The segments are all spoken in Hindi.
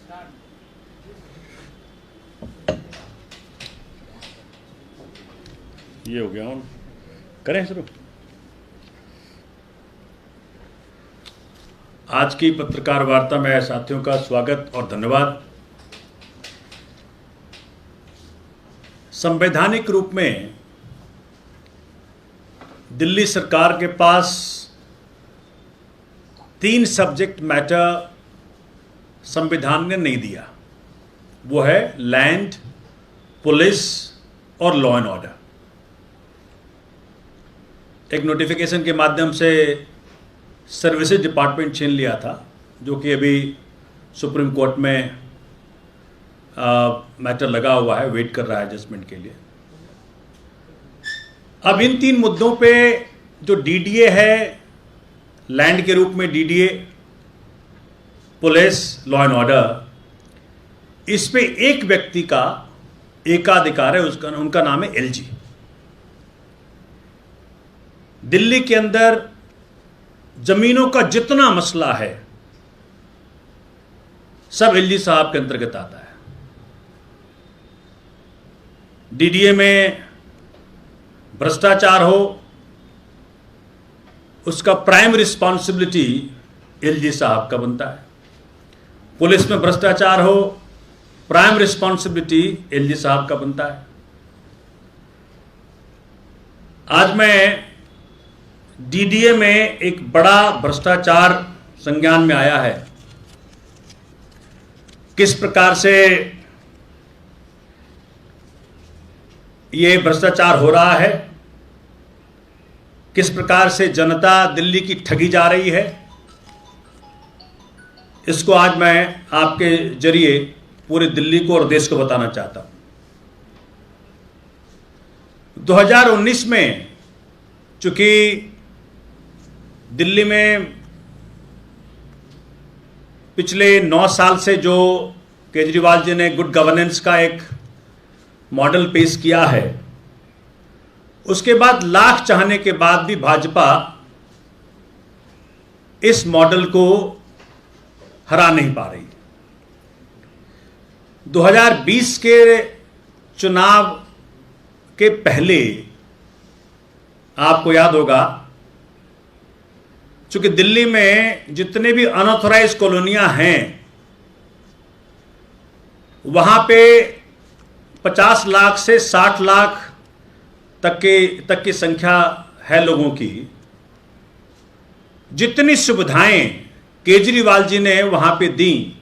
ये हो गया। ऑन करें शुरू। आज की पत्रकार वार्ता में साथियों का स्वागत और धन्यवाद। संवैधानिक रूप में दिल्ली सरकार के पास 3 सब्जेक्ट मैटर संविधान ने नहीं दिया। वो है लैंड, पुलिस और लॉ एंड ऑर्डर। एक नोटिफिकेशन के माध्यम से सर्विसेज डिपार्टमेंट छीन लिया था, जो कि अभी सुप्रीम कोर्ट में मैटर लगा हुआ है, वेट कर रहा है जजमेंट के लिए। अब इन 3 मुद्दों पे जो डीडीए है, लैंड के रूप में DDA, police, law and order, इस पे एक व्यक्ति का एकाधिकार है, उनका नाम है एलजी। दिल्ली के अंदर जमीनों का जितना मसला है सब एलजी साहब के अंतर्गत आता है। डीडीए में भ्रष्टाचार हो, उसका प्राइम रिस्पॉन्सिबिलिटी एलजी साहब का बनता है। पुलिस में भ्रष्टाचार हो, प्राइम रिस्पॉन्सिबिलिटी एलजी साहब का बनता है। आज मैं डीडीए में एक बड़ा भ्रष्टाचार संज्ञान में आया है। किस प्रकार से ये भ्रष्टाचार हो रहा है, किस प्रकार से जनता दिल्ली की ठगी जा रही है, इसको आज मैं आपके जरिए पूरे दिल्ली को और देश को बताना चाहता हूं। 2019 में चूंकि दिल्ली में पिछले 9 साल से जो केजरीवाल जी ने गुड गवर्नेंस का एक मॉडल पेश किया है, उसके बाद लाख चाहने के बाद भी भाजपा इस मॉडल को हरा नहीं पा रही। 2020 के चुनाव के पहले आपको याद होगा, चूंकि दिल्ली में जितने भी अनऑथराइज्ड कॉलोनियां हैं, वहां पे 50 लाख से 60 लाख तक की संख्या है लोगों की। जितनी सुविधाएं केजरीवाल जी ने वहां पे दी,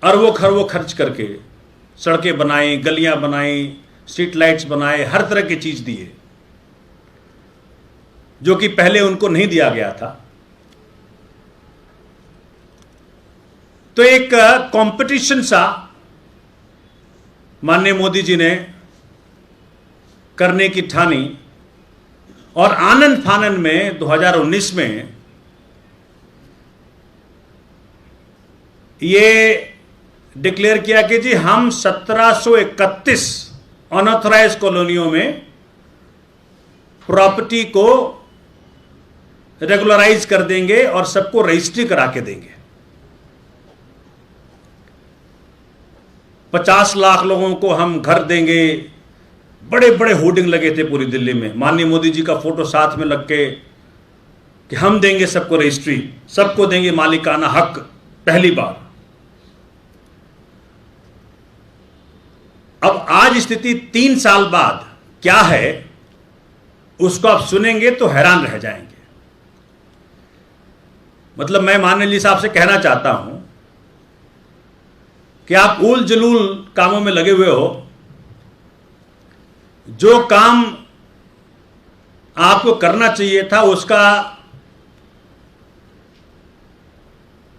अरबों खरबों खर्च करके सड़कें बनाई, गलियां बनाई, स्ट्रीट लाइट्स बनाए, हर तरह की चीज दिए, जो कि पहले उनको नहीं दिया गया था। तो एक कंपटीशन सा माननीय मोदी जी ने करने की ठानी और आनंद फानन में 2019 में ये डिक्लेयर किया कि जी हम 1731 अनऑथराइज्ड कॉलोनियों में प्रॉपर्टी को रेगुलराइज कर देंगे और सबको रजिस्ट्री करा के देंगे। 50 लाख लोगों को हम घर देंगे। बड़े बड़े होर्डिंग लगे थे पूरी दिल्ली में, माननीय मोदी जी का फोटो साथ में लग के कि हम देंगे सबको रजिस्ट्री, सबको देंगे मालिकाना हक। पहली बार। अब आज स्थिति 3 साल बाद क्या है, उसको आप सुनेंगे तो हैरान रह जाएंगे। मतलब मैं माननीय जी साहब से कहना चाहता हूं कि आप उल जलूल कामों में लगे हुए हो। जो काम आपको करना चाहिए था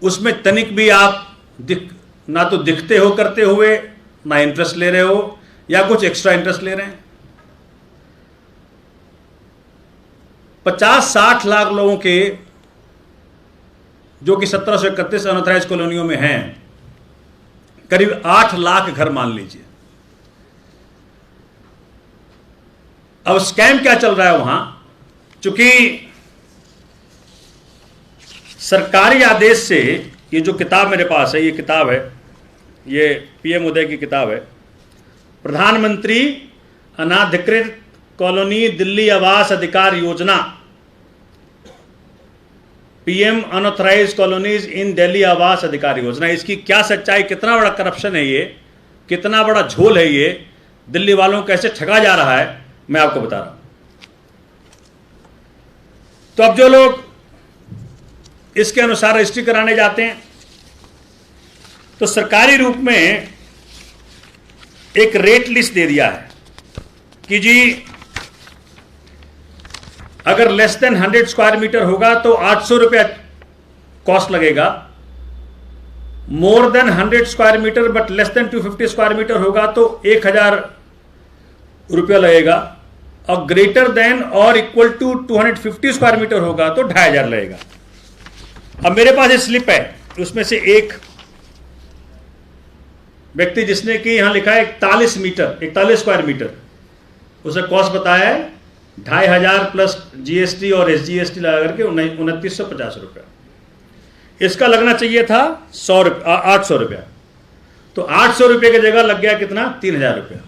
उसमें तनिक भी आप ना तो दिखते हो करते हुए, ना इंटरेस्ट ले रहे हो या कुछ एक्स्ट्रा इंटरेस्ट ले रहे हैं। 50-60 लाख लोगों के, जो कि 1731 अनऑथराइज्ड कॉलोनियों में हैं, करीब 8 लाख घर मान लीजिए। अब स्कैम क्या चल रहा है वहां, चूंकि सरकारी आदेश से ये जो किताब मेरे पास है, ये किताब है, ये पीएम उदय की किताब है, प्रधानमंत्री अनाधिकृत colony Delhi Awas Adhikar Yojana, PM unauthorised colonies in Delhi Awas Adhikar योजना। इसकी क्या सच्चाई, कितना बड़ा करप्शन है ये, कितना बड़ा झोल है ये, दिल्ली वालों को कैसे ठगा जा रहा है, मैं आपको बता रहा हूं। तो अब जो लोग इसके अनुसार रजिस्ट्री कराने जाते हैं तो सरकारी रूप में एक रेट लिस्ट दे दिया है कि जी अगर लेस देन 100 स्क्वायर मीटर होगा तो 800 रुपया कॉस्ट लगेगा, more than 100 square metre but less than 250 square metre होगा तो 1000 रुपया लगेगा, और ग्रेटर देन और इक्वल टू 250 स्क्वायर मीटर होगा तो 2500 लगेगा। अब मेरे पास एक स्लिप है, उसमें से एक व्यक्ति जिसने कि यहां लिखा है 41 स्क्वायर मीटर, उसे कॉस्ट बताया है 2500 प्लस जीएसटी और एसजीएसटी लगा करके 2950 रुपया। इसका लगना चाहिए था 800 रुपया, तो 800 रुपये की जगह लग गया कितना, 3000 रुपया।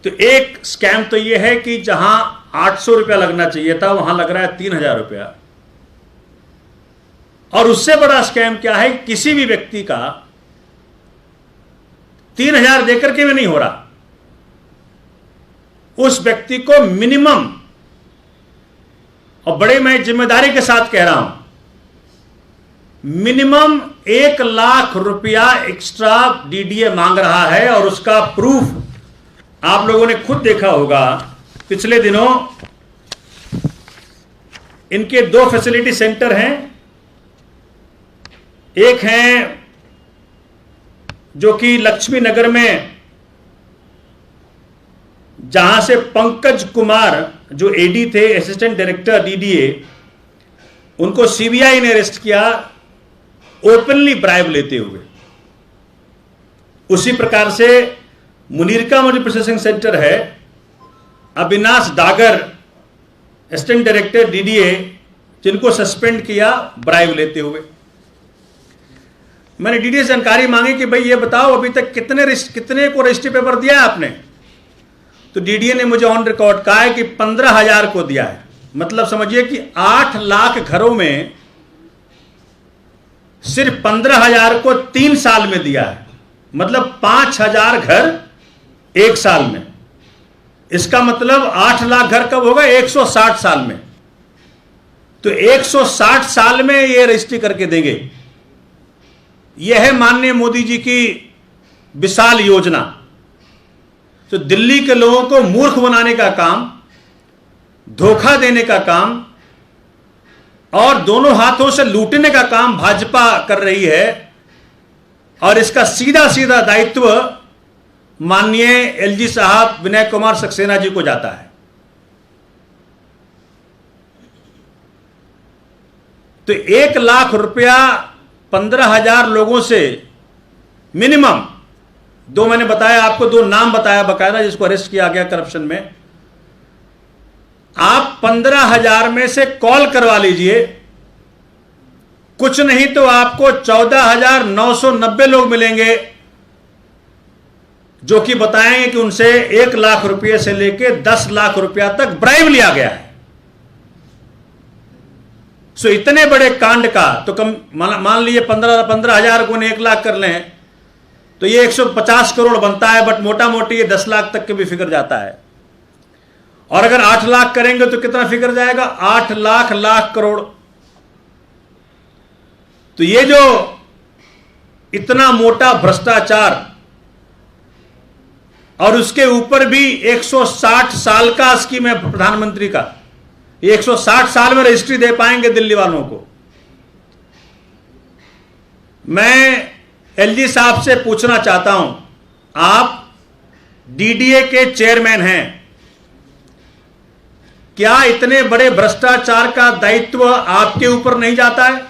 तो एक स्कैम तो यह है कि जहां 800 रुपया लगना चाहिए था वहां लग रहा है 3000 रुपया। और उससे बड़ा स्कैम क्या है, किसी भी व्यक्ति का 3000 देकर के भी नहीं हो रहा, उस व्यक्ति को मिनिमम, और बड़े मैं जिम्मेदारी के साथ कह रहा हूं, मिनिमम 1 लाख रुपया एक्स्ट्रा डीडीए मांग रहा है। और उसका प्रूफ आप लोगों ने खुद देखा होगा, पिछले दिनों इनके 2 फैसिलिटी सेंटर हैं, एक है जो कि लक्ष्मी नगर में, जहां से पंकज कुमार जो एडी थे, असिस्टेंट डायरेक्टर डीडीए, उनको सीबीआई ने अरेस्ट किया ओपनली ब्राइब लेते हुए। उसी प्रकार से मुनीरका मनी प्रोसेसिंग सेंटर है, Avinash Dagar assistant director DDA, जिनको सस्पेंड किया ब्राइब लेते हुए। मैंने डीडीए से जानकारी मांगी कि भाई ये बताओ अभी तक कितने को रजिस्ट्री पेपर दिया है आपने, तो डीडीए ने मुझे ऑन रिकॉर्ड कहा है कि 15,000 को दिया है। मतलब समझिए कि 8 लाख घरों में सिर्फ 15,000 को 3 साल में दिया है, मतलब 5,000 घर 1 साल में। इसका मतलब 8 लाख घर कब होगा, 160 साल में। तो 160 साल में ये रजिस्ट्री करके देंगे। यह है माननीय मोदी जी की विशाल योजना। तो दिल्ली के लोगों को मूर्ख बनाने का काम, धोखा देने का काम और दोनों हाथों से लूटने का काम भाजपा कर रही है। और इसका सीधा सीधा दायित्व माननीय एलजी साहब विनय कुमार सक्सेना जी को जाता है। तो 1 लाख रुपया 15,000 लोगों से मिनिमम, 2 मैंने बताया आपको, 2 नाम बताया बकायदा जिसको अरेस्ट किया गया करप्शन में। आप 15,000 में से कॉल करवा लीजिए, कुछ नहीं तो आपको 14,990 लोग मिलेंगे जो कि बताएंगे कि उनसे 1 लाख रुपये से लेकर 10 लाख रुपया तक ब्राइब लिया गया है। सो इतने बड़े कांड का तो कम मान लीजिए 15,000 को 1 लाख कर लें तो ये 150 करोड़ बनता है, बट मोटा मोटी ये 10 लाख तक के भी फिगर जाता है। और अगर 8 लाख करेंगे तो कितना फिगर जाएगा, 8 लाख करोड़। तो ये जो इतना मोटा भ्रष्टाचार, और उसके ऊपर भी 160 साल का स्कीम है प्रधानमंत्री का, 160 साल में रजिस्ट्री दे पाएंगे दिल्ली वालों को। मैं एलजी साहब से पूछना चाहता हूं, आप डीडीए के चेयरमैन हैं, क्या इतने बड़े भ्रष्टाचार का दायित्व आपके ऊपर नहीं जाता है?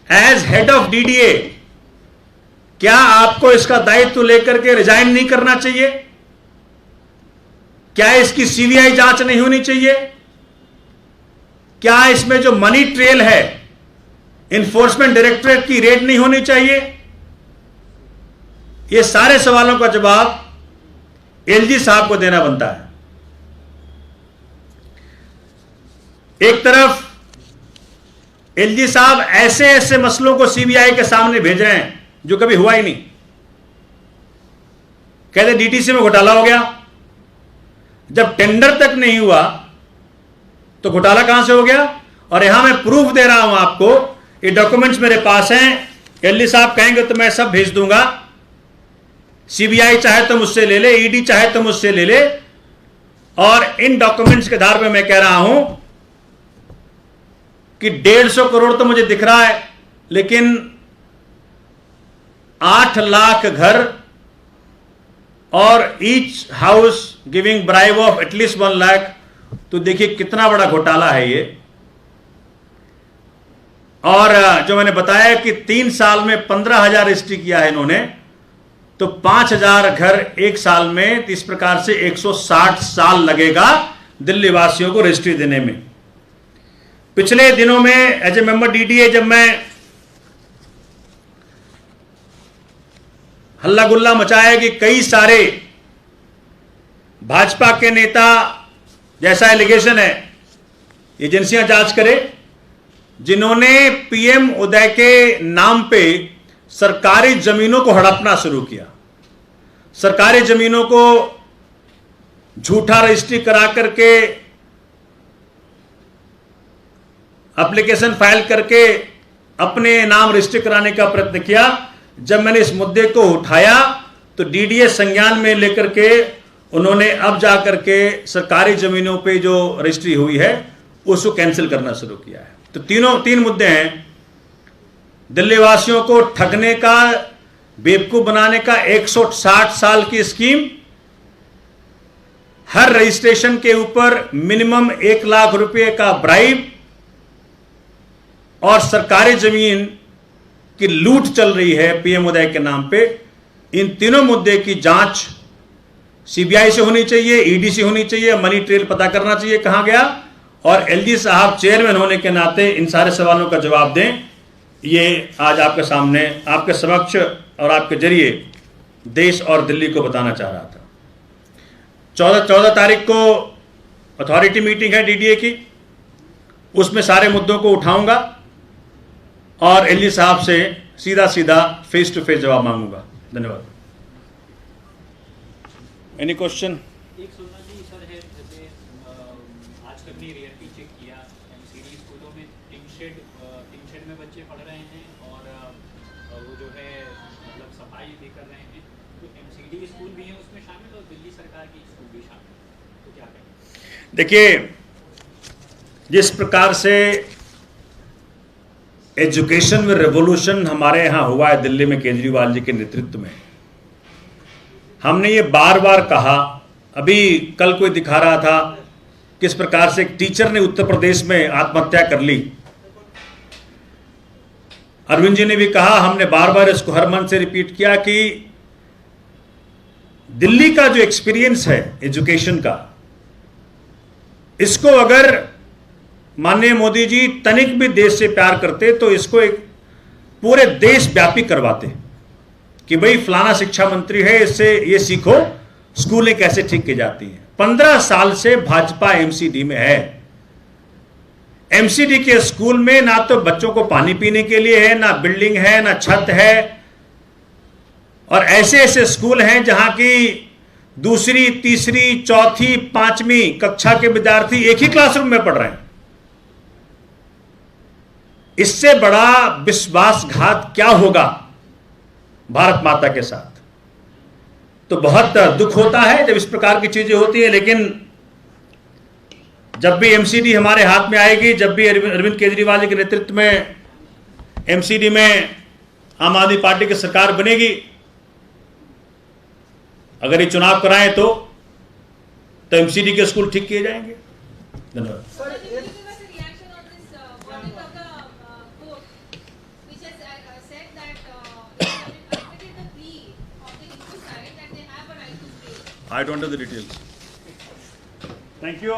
एज हेड ऑफ डीडीए क्या आपको इसका दायित्व लेकर के रिजाइन नहीं करना चाहिए? क्या इसकी सीबीआई जांच नहीं होनी चाहिए? क्या इसमें जो मनी ट्रेल है, इन्फोर्समेंट डायरेक्टरेट की रेड नहीं होनी चाहिए? ये सारे सवालों का जवाब एलजी साहब को देना बनता है। एक तरफ एलजी साहब ऐसे ऐसे मसलों को सीबीआई के सामने भेज रहे हैं जो कभी हुआ ही नहीं। कहते डीटीसी में घोटाला हो गया, जब टेंडर तक नहीं हुआ तो घोटाला कहां से हो गया? और यहां मैं प्रूफ दे रहा हूं आपको, ये डॉक्यूमेंट्स मेरे पास हैं। एलजी साहब कहेंगे तो मैं सब भेज दूंगा। सीबीआई चाहे तो मुझसे ले ले, ईडी चाहे तो मुझसे ले ले। और इन डॉक्यूमेंट्स के आधार पर मैं कह रहा हूं कि 150 करोड़ तो मुझे दिख रहा है, लेकिन 8 लाख घर और each house giving bribe of at least 1 lakh, तो देखिए कितना बड़ा घोटाला है ये। और जो मैंने बताया कि 3 साल में 15,000 रजिस्ट्री किया है इन्होंने, तो 5,000 घर एक साल में, इस प्रकार से 160 साल लगेगा दिल्ली वासियों को रजिस्ट्री देने में। पिछले दिनों में एज ए मेंबर डीडीए जब मैं हल्ला गुल्ला मचाया कि कई सारे भाजपा के नेता, जैसा एलिगेशन है, एजेंसियां जांच करे, जिन्होंने पीएम उदय के नाम पे सरकारी जमीनों को हड़पना शुरू किया, सरकारी जमीनों को झूठा रजिस्ट्री करा करके, एप्लीकेशन फाइल करके अपने नाम रजिस्ट्री कराने का प्रयत्न किया। जब मैंने इस मुद्दे को उठाया तो डीडीए संज्ञान में लेकर के उन्होंने अब जाकर के सरकारी जमीनों पे जो रजिस्ट्री हुई है उसको कैंसिल करना शुरू किया है। तो तीन मुद्दे हैं, दिल्ली वासियों को ठगने का, बेवकूफ बनाने का 160 साल की स्कीम, हर रजिस्ट्रेशन के ऊपर मिनिमम 1 लाख रुपए का ब्राइब, और सरकारी जमीन की लूट चल रही है पीएम उदय के नाम पे। इन तीनों मुद्दे की जांच सीबीआई से होनी चाहिए, ईडी से होनी चाहिए, मनी ट्रेल पता करना चाहिए कहां गया, और एलजी साहब चेयरमैन होने के नाते इन सारे सवालों का जवाब दें। ये आज आपके सामने, आपके समक्ष और आपके जरिए देश और दिल्ली को बताना चाह रहा था। 14 तारीख को अथॉरिटी मीटिंग है डीडीए की, उसमें सारे मुद्दों को उठाऊंगा और एलजी साहब से सीधा सीधा फेस टू फेस जवाब मांगूंगा। धन्यवाद। Any question? एक सुनना जी सर है, जैसे आज तक ने रियलिटी चेक किया, एमसीडी स्कूलों में टिन शेड में बच्चे पढ़ रहे हैं और वो जो है मतलब सफाई भी कर रहे हैं, तो एमसीडी स्कूल भी है उसमें शामिल और दिल्ली सरकार की स्कूल भी शामिल, तो क्या कहें? देखिए, जिस प्रकार से एजुकेशन में रेवोल्यूशन हमारे यहाँ हुआ है दिल्ली में केजरीवाल जी के नेतृत्व में, हमने ये बार बार कहा। अभी कल कोई दिखा रहा था किस प्रकार से एक टीचर ने उत्तर प्रदेश में आत्महत्या कर ली। अरविंद जी ने भी कहा, हमने बार बार इसको हर मन से रिपीट किया कि दिल्ली का जो एक्सपीरियंस है एजुकेशन का, इसको अगर माननीय मोदी जी तनिक भी देश से प्यार करते तो इसको एक पूरे देश व्यापी करवाते कि भाई फलाना शिक्षा मंत्री है, इससे ये सीखो स्कूलें कैसे ठीक की जाती हैं। 15 साल से भाजपा एमसीडी में है। एमसीडी के स्कूल में ना तो बच्चों को पानी पीने के लिए है, ना बिल्डिंग है, ना छत है, और ऐसे ऐसे स्कूल हैं जहां की दूसरी, तीसरी, चौथी, 5वीं कक्षा के विद्यार्थी एक ही क्लासरूम में पढ़ रहे हैं। इससे बड़ा विश्वासघात क्या होगा भारत माता के साथ? तो बहुत दुख होता है जब इस प्रकार की चीजें होती है, लेकिन जब भी एमसीडी हमारे हाथ में आएगी, जब भी अरविंद केजरीवाल जी के नेतृत्व में एमसीडी में आम आदमी पार्टी की सरकार बनेगी, अगर ये चुनाव कराएं तो एमसीडी के स्कूल ठीक किए जाएंगे। धन्यवाद। I don't know the details. Thank you.